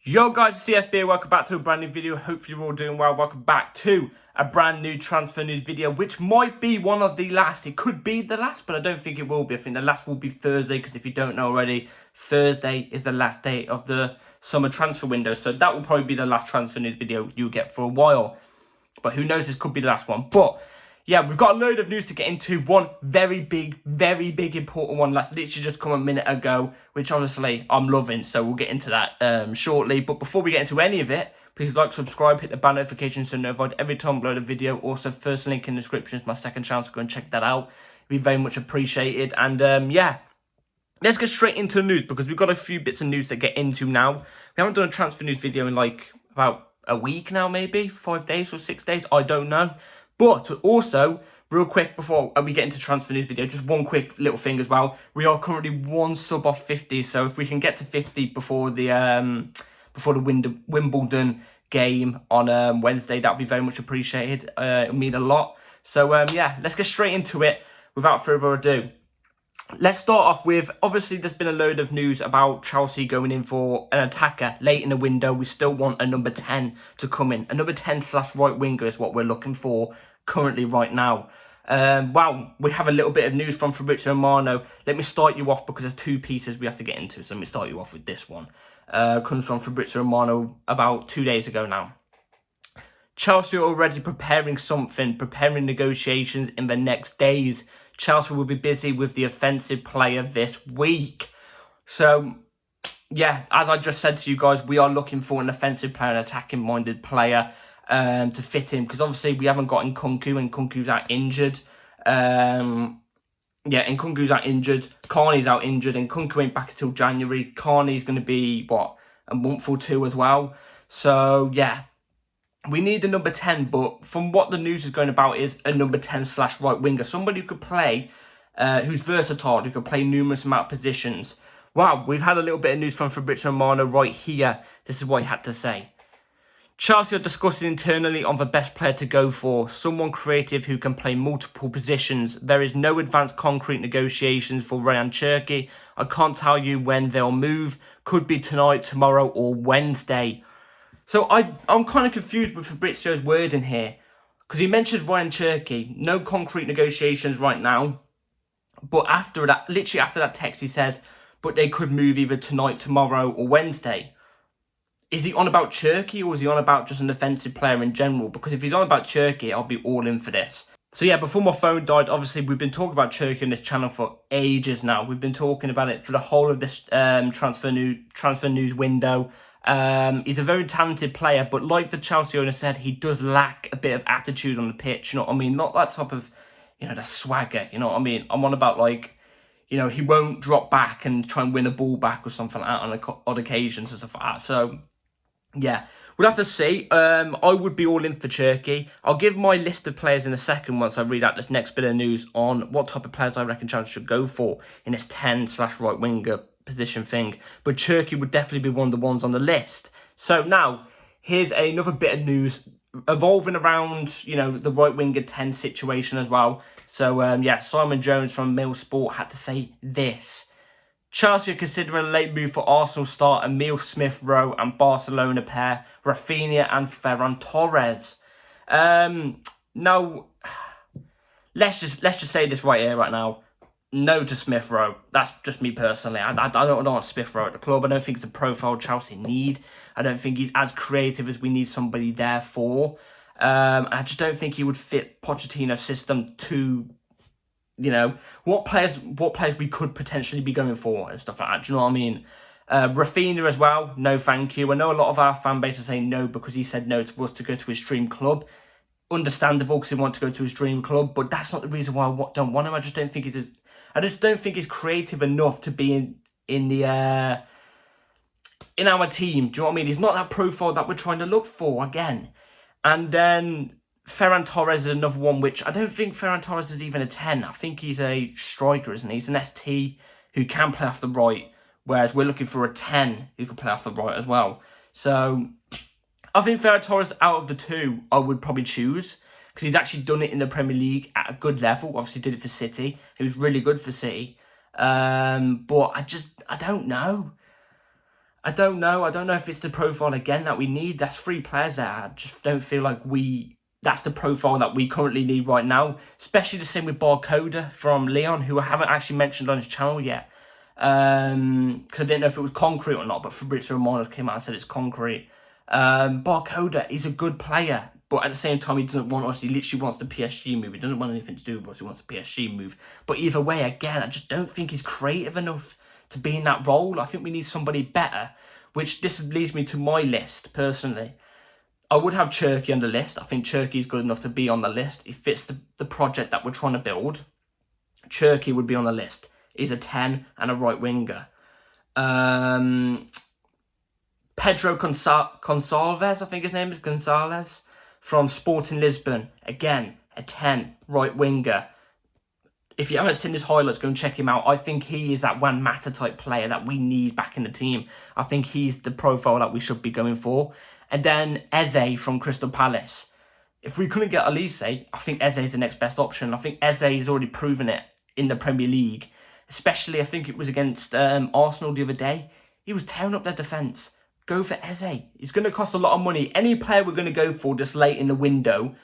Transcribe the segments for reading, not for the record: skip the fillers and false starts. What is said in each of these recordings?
Yo guys, it's CFB, welcome back to a brand new video. Hopefully you're all doing well. Welcome back to a brand new transfer news video, which might be one of the last. It could be the last, but I don't think it will be. I think the last will be Thursday, because if you don't know already, Thursday is the last day of the summer transfer window. So that will probably be the last transfer news video you'll get for a while. But who knows, this could be the last one. But yeah, we've got a load of news to get into. One very big, important one that's literally just come a minute ago, which honestly I'm loving. So we'll get into that shortly. But before we get into any of it, please like, subscribe, hit the bell notification so notified every time I upload a video. Also, first link in the description is my second channel, so go and check that out. It'd be very much appreciated. And yeah, let's get straight into the news, because we've got a few bits of news to get into now. We haven't done a transfer news video in like about a week now, maybe 5 days or 6 days, I don't know. But also, real quick before we get into transfer news video, just one quick little thing as well. We are currently one sub off 50, so if we can get to 50 before the Wimbledon game on Wednesday, that would be very much appreciated. It would mean a lot. So yeah, let's get straight into it without further ado. Let's start off with, obviously there's been a load of news about Chelsea going in for an attacker late in the window. We still want a number 10 to come in. A number 10/right winger is what we're looking for currently right now. Well, we have a little bit of news from Fabrizio Romano. Let me start you off, because there's two pieces we have to get into. So let me start you off with this one. Comes from Fabrizio Romano about 2 days ago now. Chelsea are already preparing negotiations in the next days. Chelsea will be busy with the offensive player this week. So, yeah, as I just said to you guys, we are looking for an offensive player, an attacking-minded player to fit in. Because obviously we haven't got Nkunku, and Nkunku's out injured. Nkunku's out injured. Carney's out injured. And Nkunku ain't back until January. Carney's going to be, a month or two as well. So, yeah. We need a number 10, but from what the news is going about is a number 10/right winger. Somebody who could play, who's versatile, who could play numerous amount of positions. Wow, we've had a little bit of news from Fabrizio Romano right here. This is what he had to say. Chelsea are discussing internally on the best player to go for. Someone creative who can play multiple positions. There is no advanced concrete negotiations for Cherki. I can't tell you when they'll move. Could be tonight, tomorrow, or Wednesday. So I'm kind of confused with Fabrizio's wording here, because he mentions Cherki, no concrete negotiations right now. But after that, literally after that text, he says, but they could move either tonight, tomorrow, or Wednesday. Is he on about Cherki, or is he on about just an offensive player in general? Because if he's on about Cherki, I'll be all in for this. So yeah, before my phone died, obviously we've been talking about Cherki on this channel for ages now. We've been talking about it for the whole of this transfer news window. He's a very talented player, but like the Chelsea owner said, he does lack a bit of attitude on the pitch, you know what I mean? Not that type of, the swagger, you know what I mean? I'm on about, like, he won't drop back and try and win a ball back or something like that on odd occasions and stuff like that. So, yeah, we'll have to see. I would be all in for Cherki. I'll give my list of players in a second once I read out this next bit of news on what type of players I reckon Chelsea should go for in this 10/right winger position thing, but Cherki would definitely be one of the ones on the list. So now, here's another bit of news evolving around, the right winger 10 situation as well. So, yeah, Simon Jones from Mail Sport had to say this. Chelsea are considering a late move for Arsenal star Emile Smith-Rowe and Barcelona pair, Rafinha and Ferran Torres. Now, let's just say this right here, right now. No to Smith-Rowe. That's just me personally. I don't want Smith-Rowe at the club. I don't think it's a profile Chelsea need. I don't think he's as creative as we need somebody there for. I just don't think he would fit Pochettino's system to, what players we could potentially be going for and stuff like that. Do you know what I mean? Rafinha as well. No, thank you. I know a lot of our fan base are saying no because he said no to us to go to his dream club. Understandable, because he wants to go to his dream club, but that's not the reason why I don't want him. I just don't think he's creative enough to be in our team. Do you know what I mean? He's not that profile that we're trying to look for again. And then Ferran Torres is another one, which I don't think Ferran Torres is even a 10. I think he's a striker, isn't he? He's an ST who can play off the right, whereas we're looking for a 10 who can play off the right as well. So I think Ferran Torres, out of the two, I would probably choose, because he's actually done it in the Premier League at a good level. Obviously did it for City. He was really good for City. But I don't know. I don't know. I don't know if it's the profile again that we need. That's 3 players there. I just don't feel like that's the profile that we currently need right now. Especially the same with Barcoda from Leon, who I haven't actually mentioned on his channel yet. Because I didn't know if it was concrete or not, but Fabrizio Romano came out and said it's concrete. Barcoda is a good player, but at the same time, he doesn't want us. He literally wants the PSG move. He doesn't want anything to do with us. He wants the PSG move. But either way, again, I just don't think he's creative enough to be in that role. I think we need somebody better, which this leads me to my list, personally. I would have Cherki on the list. I think Cherki is good enough to be on the list. He fits the project that we're trying to build. Cherki would be on the list. He's a 10 and a right winger. Pedro Gonçalves, I think his name is Gonçalves, from Sporting Lisbon. Again, a 10, right winger. If you haven't seen his highlights, go and check him out. I think he is that Juan Mata type player that we need back in the team. I think he's the profile that we should be going for. And then Eze from Crystal Palace. If we couldn't get Elise, I think Eze is the next best option. I think Eze has already proven it in the Premier League. Especially, I think it was against Arsenal the other day. He was tearing up their defence. Go for Eze. It's going to cost a lot of money. Any player we're going to go for this late in the window,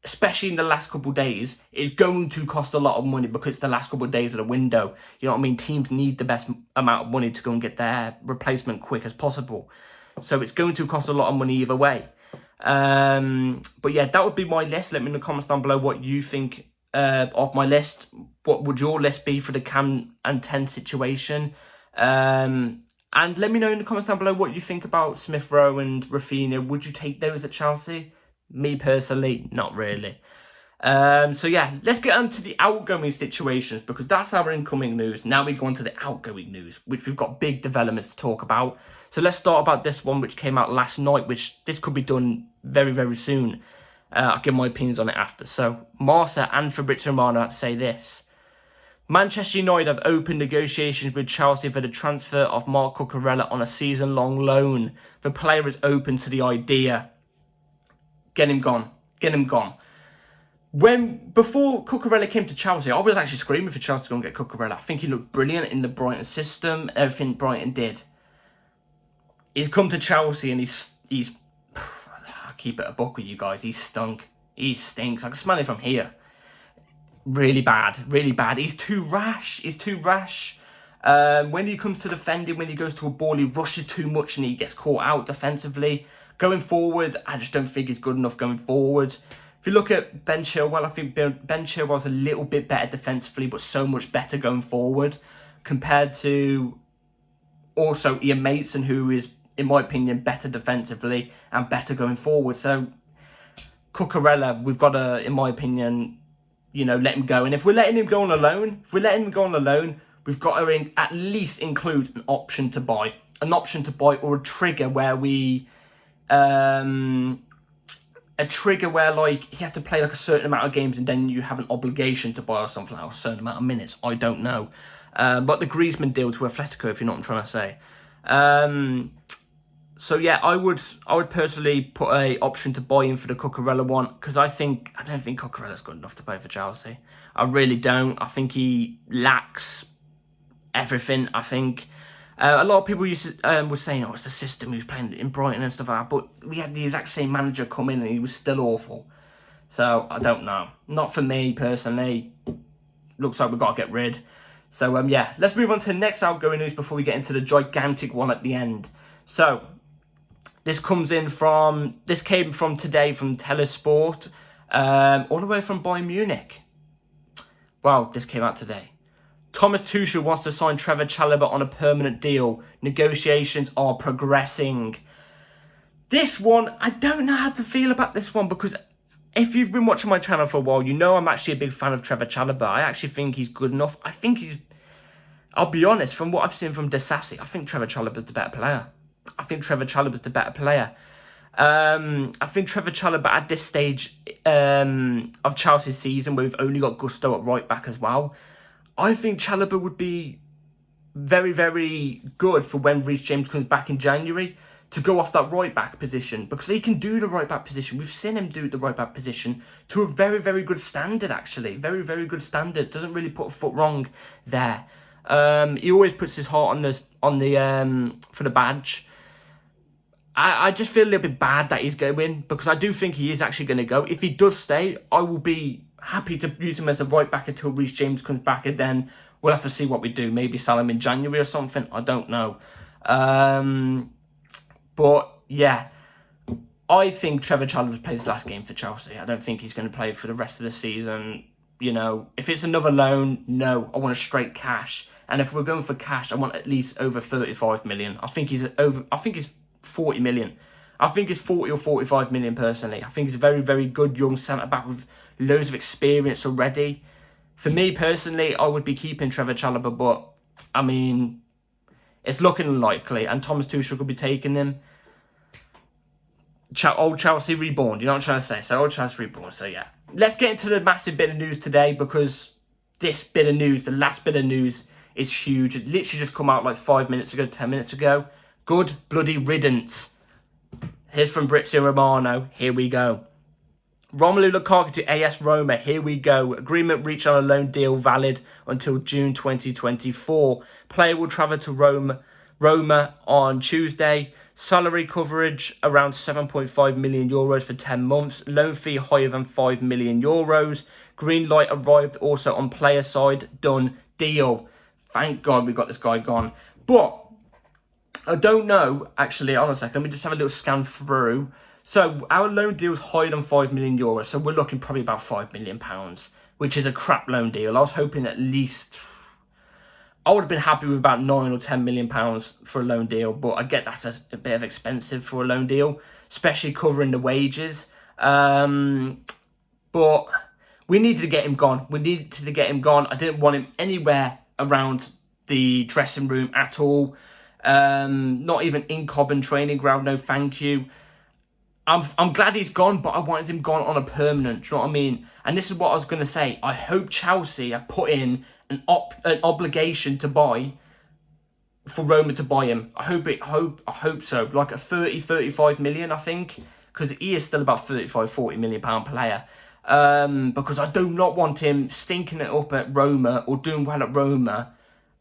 especially in the last couple of days, is going to cost a lot of money because it's the last couple of days of the window. You know what I mean? Teams need the best amount of money to go and get their replacement quick as possible. So it's going to cost a lot of money either way. But yeah, that would be my list. Let me know in the comments down below what you think of my list. What would your list be for the Cam and 10 situation? And let me know in the comments down below what you think about Smith Rowe and Rafinha. Would you take those at Chelsea? Me personally, not really. So yeah, let's get on to the outgoing situations because that's our incoming news. Now we go on to the outgoing news, which we've got big developments to talk about. So let's start about this one, which came out last night, which this could be done very, very soon. I'll give my opinions on it after. So Marca and Fabrizio Romano had to say this. Manchester United have opened negotiations with Chelsea for the transfer of Marc Cucurella on a season-long loan. The player is open to the idea. Get him gone. Get him gone. Before Cucurella came to Chelsea, I was actually screaming for Chelsea to go and get Cucurella. I think he looked brilliant in the Brighton system, everything Brighton did. He's come to Chelsea and he's I'll keep it a buck with you guys. He's stunk. He stinks. I can smell it from here. Really bad. Really bad. He's too rash. He's too rash. When he comes to defending, when he goes to a ball, he rushes too much and he gets caught out defensively. Going forward, I just don't think he's good enough going forward. If you look at Ben Chilwell, I think Ben Chilwell's a little bit better defensively, but so much better going forward compared to also Ian Mason, who is, in my opinion, better defensively and better going forward. So Cucurella, we've got to, in my opinion, you know, let him go. And if we're letting him go on a loan, we've got to at least include an option to buy. An option to buy or a trigger where we... a trigger where, like, he has to play, like, a certain amount of games and then you have an obligation to buy or something, like a certain amount of minutes. I don't know. But the Griezmann deal to Atletico, if you know what I'm trying to say. So, yeah, I would personally put a option to buy in for the Cucurella one because I don't think Cucurella's good enough to play for Chelsea. I really don't. I think he lacks everything. I think a lot of people were saying, oh, it's the system, he was playing in Brighton and stuff like that. But we had the exact same manager come in and he was still awful. So, I don't know. Not for me, personally. Looks like we've got to get rid. So, yeah, let's move on to the next outgoing news before we get into the gigantic one at the end. So, this came from today from Telesport, all the way from Bayern Munich. Wow, this came out today. Thomas Tuchel wants to sign Trevor Chalobah on a permanent deal. Negotiations are progressing. This one, I don't know how to feel about this one because if you've been watching my channel for a while, you know I'm actually a big fan of Trevor Chalobah. I actually think he's good enough. I'll be honest, from what I've seen from Desassi, I think Trevor Chalobah's the better player. I think Trevor Chalobah at this stage of Chelsea's season, where we've only got Gusto at right back as well, I think Chalobah would be very, very good for when Reece James comes back in January to go off that right back position because he can do the right back position. We've seen him do the right back position to a very, very good standard, actually. Very, very good standard. Doesn't really put a foot wrong there. He always puts his heart for the badge. I just feel a little bit bad that he's going, because I do think he is actually going to go. If he does stay, I will be happy to use him as a right back until Reece James comes back, and then we'll have to see what we do. Maybe sell him in January or something. I don't know. But yeah, I think Trevor Chalobah plays his last game for Chelsea. I don't think he's going to play for the rest of the season. You know, if it's another loan, no, I want a straight cash. And if we're going for cash, I want at least over 35 million. I think he's 40 million. I think it's 40 or 45 million personally. I think he's a very, very good young centre-back with loads of experience already. For me personally, I would be keeping Trevor Chalobah, but I mean, it's looking unlikely. And Thomas Tuchel could be taking him. Old Chelsea reborn, you know what I'm trying to say? So old Chelsea reborn, so yeah. Let's get into the massive bit of news today, because this bit of news, the last bit of news, is huge. It literally just come out like 5 minutes ago, 10 minutes ago. Good bloody riddance. Here's from Fabrizio Romano. Here we go. Romelu Lukaku to AS Roma. Here we go. Agreement reached on a loan deal valid until June 2024. Player will travel to Roma on Tuesday. Salary coverage around 7.5 million euros for 10 months. Loan fee higher than 5 million euros. Green light arrived also on player side. Done deal. Thank God we got this guy gone. But I don't know, actually, hold on a second. Let me just have a little scan through. So our loan deal is higher than 5 million euros. So we're looking probably about £5 million, which is a crap loan deal. I was hoping at least, I would have been happy with about 9 or 10 million pounds for a loan deal. But I get that's a bit of expensive for a loan deal, especially covering the wages. But we needed to get him gone. I didn't want him anywhere around the dressing room at all. Not even in Cobham training ground, no thank you. I'm glad he's gone, but I wanted him gone on a permanent, do you know what I mean? And this is what I was going to say. I hope Chelsea have put in an obligation to buy, for Roma to buy him. I hope so. Like a 35 million, I think, because he is still about 40 million pound player. Because I do not want him stinking it up at Roma or doing well at Roma,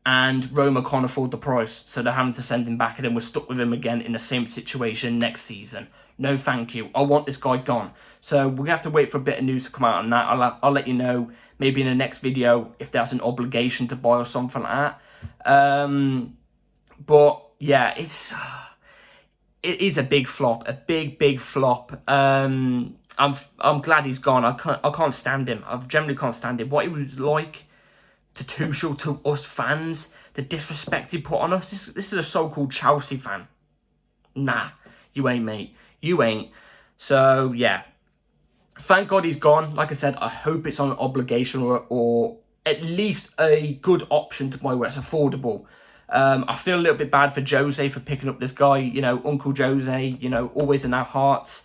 and Roma can't afford the price, so they're having to send him back, and then we're stuck with him again in the same situation next season. No thank you. I want this guy gone. So we're going to have to wait for a bit of news to come out on that. I'll let you know maybe in the next video if there's an obligation to buy or something like that. But yeah, it is a big flop, a big flop. I'm glad he's gone. I can't stand him. I generally can't stand him. What he was like to Tuchel, to us fans, the disrespect he put on us. This is a so-called Chelsea fan. Nah, you ain't, mate. You ain't. So yeah, thank God he's gone. Like I said, I hope it's on an obligation or at least a good option to buy where it's affordable. I feel a little bit bad for Jose for picking up this guy. You know, Uncle Jose, you know, always in our hearts.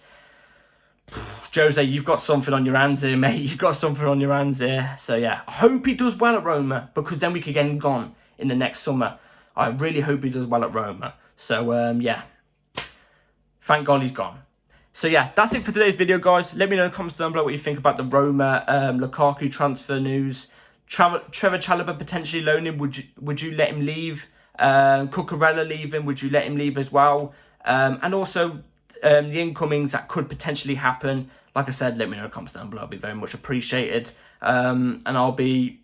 Jose, you've got something on your hands here, mate. You've got something on your hands here. So yeah, I hope he does well at Roma, because then we could get him gone in the next summer. I really hope he does well at Roma. So yeah, thank God he's gone. So yeah, that's it for today's video, guys. Let me know in the comments down below what you think about the Roma Lukaku transfer news. Trevor Chalobah potentially loaning. Would you let him leave? Cucurella leaving. Would you let him leave as well? And also the incomings that could potentially happen. Like I said, let me know in the comments down below. It'll be very much appreciated. And I'll be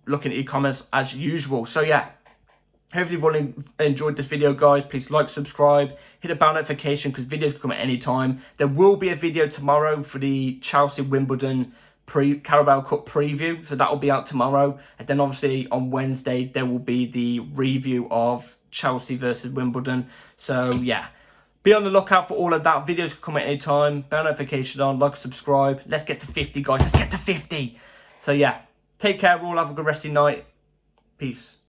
looking at your comments as usual. So yeah, hopefully you've all enjoyed this video, guys. Please like, subscribe, hit the bell notification, because videos can come at any time. There will be a video tomorrow for the Chelsea-Wimbledon Carabao Cup preview. So that will be out tomorrow. And then obviously on Wednesday, there will be the review of Chelsea versus Wimbledon. So yeah, be on the lookout for all of that. Videos can come at any time. Bell notification on, like, subscribe. Let's get to 50, guys. Let's get to 50. So yeah, take care all. Have a good rest of your night. Peace.